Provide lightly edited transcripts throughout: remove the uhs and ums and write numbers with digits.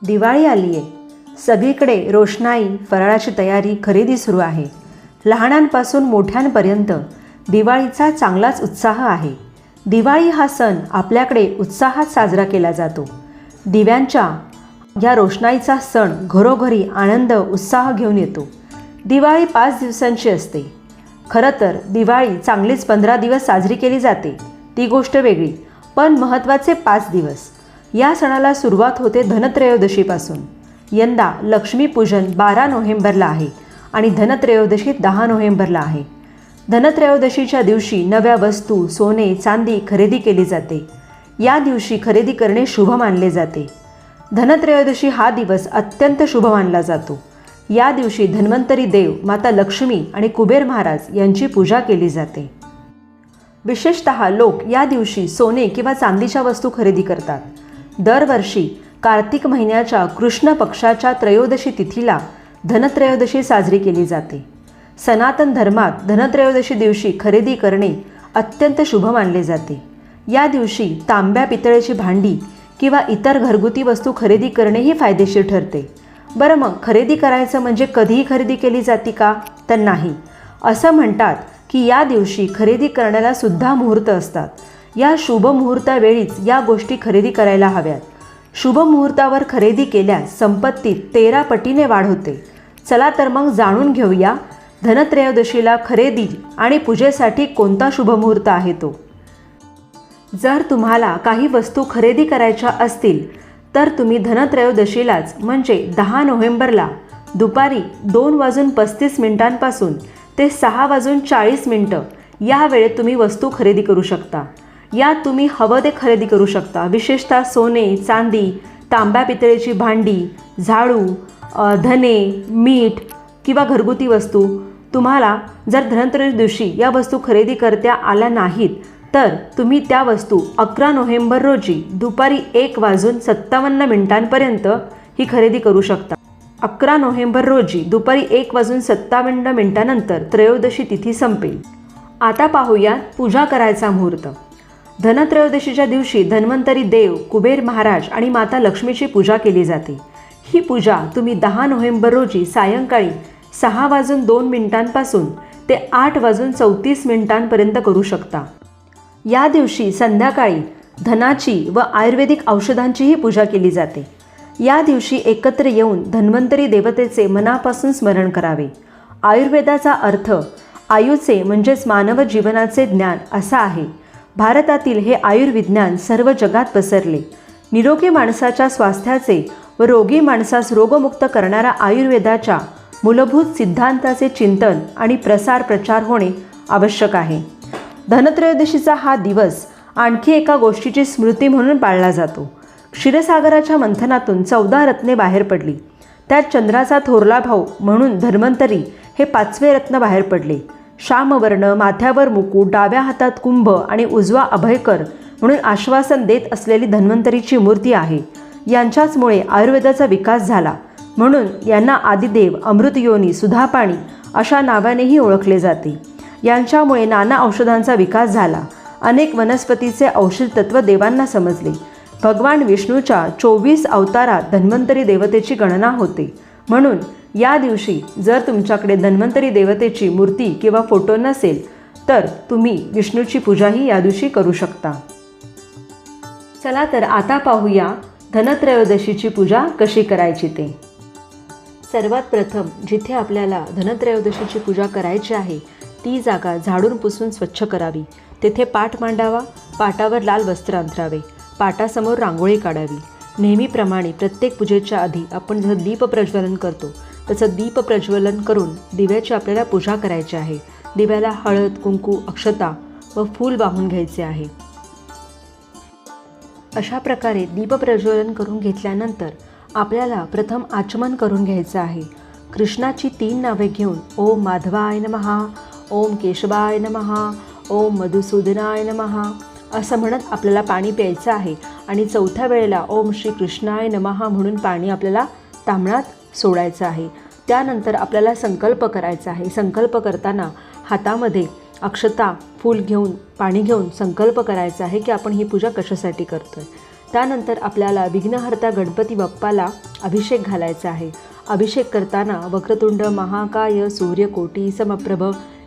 दिवाळी आली आहे. सगळीकडे रोषणाई, फराळाची तयारी, खरेदी सुरू आहे. लहानांपासून मोठ्यांपर्यंत दिवाळीचा चांगलाच उत्साह आहे. दिवाळी हा सण आपल्याकडे उत्साहात साजरा केला जातो. दिव्यांच्या या रोषणाईचा सण घरोघरी आनंद, उत्साह घेऊन येतो. दिवाळी 5 दिवसांची असते. खरं तर दिवाळी चांगलीच 15 दिवस साजरी केली जाते, ती गोष्ट वेगळी. पण महत्त्वाचे 5 दिवस. या सणाला सुरुवात होते धनत्रयोदशीपासून. यंदा लक्ष्मीपूजन 12 नोव्हेंबरला आहे आणि धनत्रयोदशी 10 नोव्हेंबरला आहे. धनत्रयोदशीच्या दिवशी नव्या वस्तू, सोने, चांदी खरेदी केली जाते. या दिवशी खरेदी करणे शुभ मानले जाते. धनत्रयोदशी हा दिवस अत्यंत शुभ मानला जातो. या दिवशी धन्वंतरी देव, माता लक्ष्मी आणि कुबेर महाराज यांची पूजा केली जाते. विशेषतः लोक या दिवशी सोने किंवा चांदीच्या वस्तू खरेदी करतात. दरवर्षी कार्तिक महिन्याच्या कृष्ण पक्षाच्या त्रयोदशी तिथीला धनत्रयोदशी साजरी केली जाते. सनातन धर्मात धनत्रयोदशी दिवशी खरेदी करणे अत्यंत शुभ मानले जाते. या दिवशी तांब्या, पितळेची भांडी किंवा इतर घरगुती वस्तू खरेदी करणेही फायदेशीर ठरते. बरं, मग खरेदी करायचं म्हणजे कधीही खरेदी केली जाते का? तर नाही. असं म्हणतात की या दिवशी खरेदी करण्याला सुद्धा मुहूर्त असतात. या शुभ मुहूर्तावेळीच या गोष्टी खरेदी करायला हव्यात. शुभ मुहूर्तावर खरेदी केल्यास संपत्तीत 13 पटीने वाढ होते. चला तर मग जाणून घेऊया धनत्रयोदशीला खरेदी आणि पूजेसाठी कोणता शुभ मुहूर्त आहे तो. जर तुम्हाला काही वस्तू खरेदी करायच्या असतील तर तुम्ही धनत्रयोदशीलाच म्हणजे 10 नोव्हेंबरला दुपारी 2:35 ते 6:40 या वेळेत तुम्ही वस्तू खरेदी करू शकता. यात तुम्ही हवं ते खरेदी करू शकता. विशेषतः सोने, चांदी, तांब्या, पितळेची भांडी, झाडू, धने, मीठ किंवा घरगुती वस्तू. तुम्हाला जर धनत्रयोदशी दिवशी या वस्तू खरेदी करता आल्या नाहीत तर तुम्ही त्या वस्तू 11 नोव्हेंबर रोजी दुपारी 1:57 ही खरेदी करू शकता. 11 नोव्हेंबर रोजी दुपारी 1:57 नंतर त्रयोदशी तिथी संपेल. आता पाहूयात पूजा करायचा मुहूर्त. धनत्रयोदशीच्या दिवशी धन्वंतरी देव, कुबेर महाराज आणि माता लक्ष्मीची पूजा केली जाते. ही पूजा तुम्ही 10 नोव्हेंबर रोजी सायंकाळी 6:02 ते 8:34 करू शकता. या दिवशी संध्याकाळी धनाची व आयुर्वेदिक औषधांचीही पूजा केली जाते. या दिवशी एकत्र येऊन धन्वंतरी देवतेचे मनापासून स्मरण करावे. आयुर्वेदाचा अर्थ आयुचे म्हणजेच मानव जीवनाचे ज्ञान असा आहे. भारतातील हे आयुर्विज्ञान सर्व जगात पसरले. निरोगी माणसाच्या स्वास्थ्याचे व रोगी माणसास रोगमुक्त करणाऱ्या आयुर्वेदाच्या मूलभूत सिद्धांताचे चिंतन आणि प्रचार होणे आवश्यक आहे. धनत्रयोदशीचा हा दिवस आणखी एका गोष्टीची स्मृती म्हणून पाळला जातो. क्षीरसागराच्या मंथनातून 14 रत्ने बाहेर पडली. त्यात चंद्राचा थोरला भाऊ म्हणून धन्वंतरी हे 5वे रत्न बाहेर पडले. श्यामवर्ण, माथ्यावर मुकुट, डाव्या हातात कुंभ आणि उजवा अभयकर म्हणून आश्वासन देत असलेली धन्वंतरीची मूर्ती आहे. यांच्याचमुळे आयुर्वेदाचा विकास झाला. म्हणून यांना आदिदेव, अमृतयोनी, सुधापाणी अशा नावानेही ओळखले जाते. यांच्यामुळे नाना औषधांचा विकास झाला. अनेक वनस्पतीचे औषध तत्व देवांना समजले. भगवान विष्णूच्या 24 अवतारात धन्वंतरी देवतेची गणना होते. म्हणून या दिवशी जर तुमच्याकडे धन्वंतरी देवतेची मूर्ती किंवा फोटो नसेल तर तुम्ही विष्णूची पूजाही या दिवशी करू शकता. चला तर आता पाहूया धनत्रयोदशीची पूजा कशी करायची ते. सर्वात प्रथम जिथे आपल्याला धनत्रयोदशीची पूजा करायची आहे ती जागा झाडून पुसून स्वच्छ करावी. तेथे पाट मांडावा. पाटावर लाल वस्त्र अंथरावे. पाटासमोर रांगोळी काढावी. नेहमीप्रमाणे प्रत्येक पूजेच्या आधी आपण जसं दीप प्रज्वलन करतो तसं दीप प्रज्वलन करून दिव्याची आपल्याला पूजा करायची आहे. दिव्याला हळद, कुंकू, अक्षता व फूल वाहून घ्यायचे आहे. अशा प्रकारे दीप प्रज्वलन करून घेतल्यानंतर आपल्याला प्रथम आचमन करून घ्यायचं आहे. कृष्णाची 3 नावे घेऊन ओम माधवाय नमः, ओम केशवाय नमः, ओम मधुसूदनाय नमः असं म्हणत आपल्याला पाणी प्यायचं आहे. आणि 4थ्या वेळेला ओम श्री कृष्णाय नमः म्हणून पाणी आपल्याला तांबणात सोडायचं आहे. त्यानंतर आपल्याला संकल्प करायचा आहे. संकल्प करताना हातामध्ये अक्षता, फूल घेऊन, पाणी घेऊन संकल्प करायचा आहे की आपण ही पूजा कशासाठी करतो आहे. त्यानंतर आपल्याला विघ्नहर्ता गणपती बाप्पाला अभिषेक घालायचा आहे. अभिषेक करताना वक्रतुंड महाकाय सूर्यकोटी समप्रभ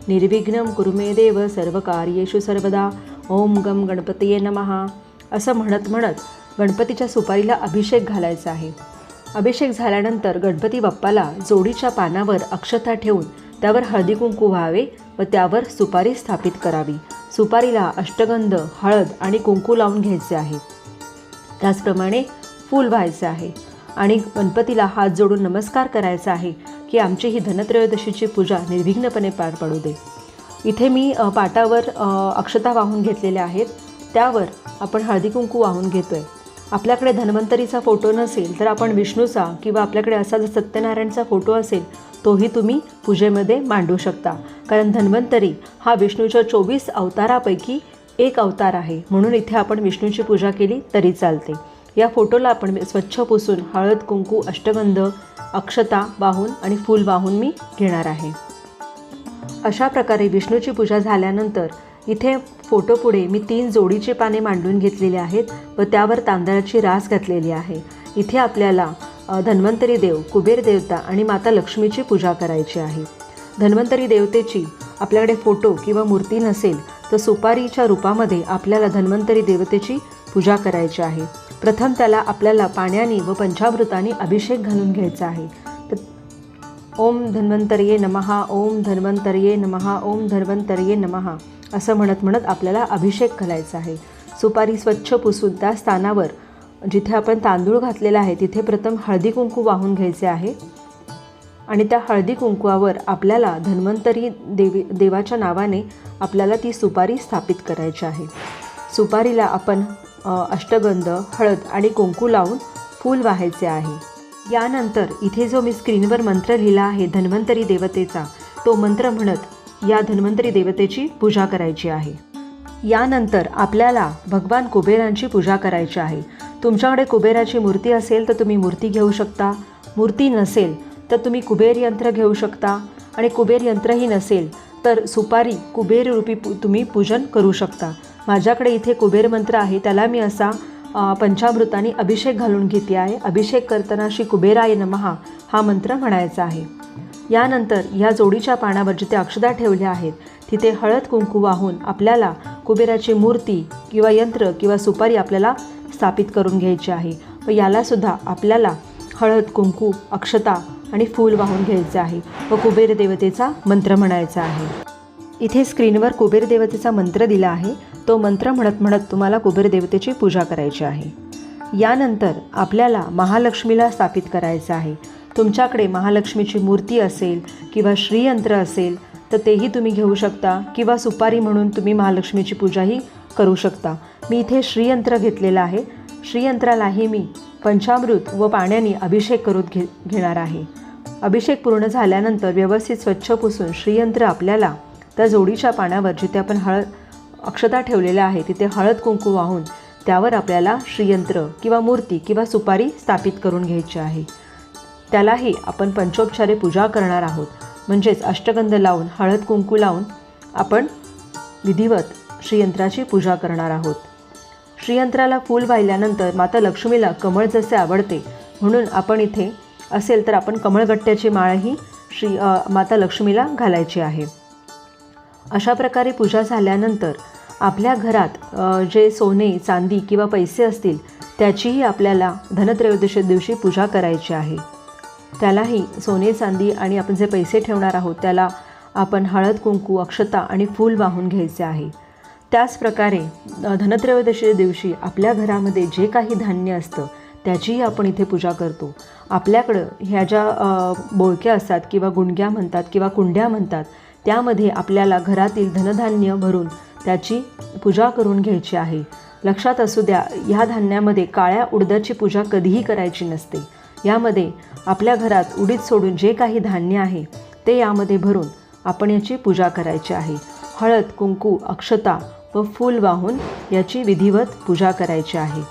निर्विघ्नं कुरु मे देव सर्वकार्येषु सर्वदा ओम गम गणपतये नमः असं म्हणत म्हणत गणपतीच्या सुपारीला अभिषेक घालायचा आहे. अभिषेक झाल्यानंतर गणपती बाप्पाला जोडीच्या पानावर अक्षता ठेवून त्यावर हळदी कुंकू व्हावे व त्यावर सुपारी स्थापित करावी. सुपारीला अष्टगंध, हळद आणि कुंकू लावून घ्यायचे आहे. त्याचप्रमाणे फूल व्हायचे आहे आणि गणपतीला हात जोडून नमस्कार करायचा आहे की आमची ही धनत्रयोदशीची पूजा निर्विघ्नपणे पार पडू दे. इथे मी पाटावर अक्षता वाहून घेतलेल्या आहेत. त्यावर आपण हळदी कुंकू वाहून घेतो आहे. आपल्याकडे धन्वंतरीचा फोटो नसेल तर आपण विष्णूचा किंवा आपल्याकडे असा जर सत्यनारायणचा फोटो असेल तोही तुम्ही पूजेमध्ये मांडू शकता. कारण धन्वंतरी हा विष्णूच्या 24 अवतारापैकी एक अवतार आहे, म्हणून इथे आपण विष्णूची पूजा केली तरी चालते. या फोटोला आपण स्वच्छ पुसून हळद कुंकू, अष्टगंध, अक्षता वाहून आणि फूल वाहून मी घेणार आहे. अशा प्रकारे विष्णूची पूजा झाल्यानंतर इथे फोटोपुढे मी 3 जोडीचे पाने मांडून घेतलेले आहेत व त्यावर तांदळाची रास घातलेली आहे. इथे आपल्याला धन्वंतरी देव, कुबेर देवता आणि माता लक्ष्मीची पूजा करायची आहे. धन्वंतरी देवतेची आपल्याकडे फोटो किंवा मूर्ती नसेल तर सुपारीच्या रूपामध्ये आपल्याला धन्वंतरी देवतेची पूजा करायची आहे. प्रथम त्याला आपल्याला पाण्याने व पंचामृताने अभिषेक घालून घ्यायचा आहे. तर ओम धन्वंतरये नमः, ओम धन्वंतरये नमः, ओम धन्वंतरये नमः असं म्हणत म्हणत आपल्याला अभिषेक घालायचा आहे. सुपारी स्वच्छ पुसून त्या स्थानावर जिथे आपण तांदूळ घातलेला आहे तिथे प्रथम हळदी कुंकू वाहून घ्यायचे आहे आणि त्या हळदी कुंकवावर आपल्याला धन्वंतरी देवाच्या नावाने आपल्याला ती सुपारी स्थापित करायची आहे. सुपारीला आपण अष्टगंध, हळद आणि कुंकू लावून फूल वाहायचे आहे. यानंतर इथे जो मी स्क्रीनवर मंत्र लिहिला आहे धन्वंतरी देवतेचा, तो मंत्र म्हणत या धन्वंतरी देवतेची पूजा करायची आहे. यानंतर आपल्याला भगवान कुबेरांची पूजा करायची आहे. तुमच्याकडे कुबेराची मूर्ती असेल तर तुम्ही मूर्ती घेऊ शकता. मूर्ती नसेल तर तुम्ही कुबेर यंत्र घेऊ शकता आणि कुबेर यंत्रही नसेल तर सुपारी कुबेर रूपी तुम्ही पूजन करू शकता. माझ्याकडे इथे कुबेर मंत्र आहे, त्याला मी असा पंचामृताने अभिषेक घालून घेते आहे. अभिषेक करताना श्री कुबेराय नमः हा मंत्र म्हणायचा आहे. यानंतर ह्या जोडीच्या पानावर जिथे अक्षता ठेवल्या आहेत तिथे हळद कुंकू वाहून आपल्याला कुबेराची मूर्ती किंवा यंत्र किंवा सुपारी आपल्याला स्थापित करून घ्यायची आहे व यालासुद्धा आपल्याला हळद कुंकू, अक्षता आणि फूल वाहून घ्यायचे आहे व कुबेर देवतेचा मंत्र म्हणायचा आहे. इथे स्क्रीनवर कुबेर देवतेचा मंत्र दिला आहे. तो मंत्र म्हणत म्हणत तुम्हाला कुबेर देवतेची पूजा करायची आहे. यानंतर आपल्याला महालक्ष्मीला स्थापित करायचं आहे. तुमच्याकडे महालक्ष्मीची मूर्ती असेल किंवा श्रीयंत्र असेल तर तेही तुम्ही घेऊ शकता किंवा सुपारी म्हणून तुम्ही महालक्ष्मीची पूजाही करू शकता. मी इथे श्रीयंत्र घेतलेलं आहे. श्रीयंत्रालाही मी पंचामृत व पाण्याने अभिषेक करून घेणार आहे. अभिषेक पूर्ण झाल्यानंतर व्यवस्थित स्वच्छ पुसून श्रीयंत्र आपल्याला त्या जोडीच्या पानावर जिथे आपण अक्षता ठेवलेल्या आहे तिथे हळद कुंकू वाहून त्यावर आपल्याला श्रीयंत्र किंवा मूर्ती किंवा सुपारी स्थापित करून घ्यायची आहे. त्यालाही आपण पंचोपचारे पूजा करणार आहोत. म्हणजेच अष्टगंध लावून हळद कुंकू लावून आपण विधिवत श्रीयंत्राची पूजा करणार आहोत. श्रीयंत्राला फूल वाहिल्यानंतर माता लक्ष्मीला कमळ जसे आवडते म्हणून आपण इथे असेल तर आपण कमळगट्ट्याची माळही माता लक्ष्मीला घालायची आहे. अशा प्रकारे पूजा झाल्यानंतर आपल्या घरात जे सोने, चांदी किंवा पैसे असतील त्याचीही आपल्याला धनत्रयोदशी दिवशी पूजा करायची आहे. त्यालाही सोने, चांदी आणि आपण जे पैसे ठेवणार आहोत त्याला आपण हळद कुंकू, अक्षता आणि फूल वाहून घ्यायचे आहे. त्याचप्रकारे धनत्रयोदशी दिवशी आपल्या घरामध्ये जे काही धान्य असतं त्याचीही आपण इथे पूजा करतो. आपल्याकडं ह्या ज्या बोळक्या असतात किंवा गुंडग्या म्हणतात किंवा कुंड्या म्हणतात त्यामध्ये आपल्याला घरातील धनधान्य भरून त्याची पूजा करून घ्यायची आहे. लक्षात असू द्या, ह्या धान्यामध्ये काळ्या उडदाची पूजा कधीही करायची नसते. यामध्ये आपल्या घरात उडीद सोडून जे काही धान्य आहे ते यामध्ये भरून आपण याची पूजा करायची आहे. हळद कुंकू, अक्षता व फूल वाहून याची विधिवत पूजा करायची आहे.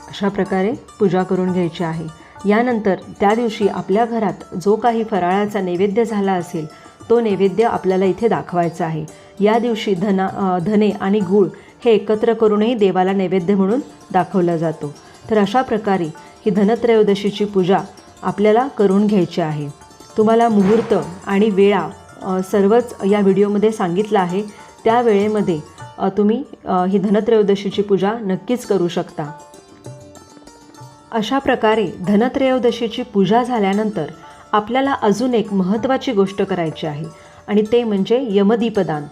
अशा प्रकारे पूजा करून घ्यायची आहे. यानंतर त्या दिवशी आपल्या घरात जो काही फराळाचा नैवेद्य झाला असेल तो नैवेद्य आपल्याला इथे दाखवायचा आहे. या दिवशी धने आणि गूळ हे एकत्र करूनही देवाला नैवेद्य म्हणून दाखवला जातो. तर अशा प्रकारे ही धनत्रयोदशीची पूजा आपल्याला करून घ्यायची आहे. तुम्हाला मुहूर्त आणि वेळा सर्वच या व्हिडिओमध्ये सांगितलं आहे. त्या वेळेमध्ये तुम्ही ही धनत्रयोदशीची पूजा नक्कीच करू शकता. अशा प्रकारे धनत्रयोदशीची पूजा झाल्यानंतर आपल्याला अजून एक महत्त्वाची गोष्ट करायची आहे आणि ते म्हणजे यमदीपदान.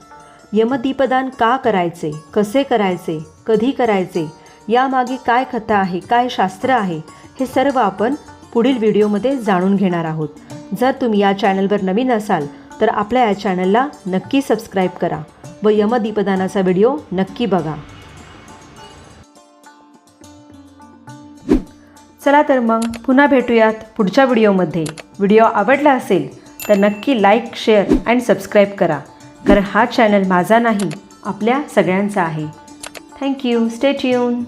यमदीपदान का करायचे, कसे करायचे, कधी करायचे, यामागे काय कथा आहे, काय शास्त्र आहे, हे सर्व आपण पुढील व्हिडिओमध्ये जाणून घेणार आहोत. जर तुम्ही या चॅनलवर नवीन असाल तर आपल्या या चॅनलला नक्की सबस्क्राईब करा व यमदीपदानाचा व्हिडिओ नक्की बघा. चला तर मग पुन्हा भेटूयात पुढच्या व्हिडिओमध्ये. व्हिडिओ आवडला असेल तर नक्की लाईक, शेअर आणि सबस्क्राईब करा, कारण हा चॅनल माझा नाही, आपल्या सगळ्यांचा आहे. थँक्यू. Stay tune.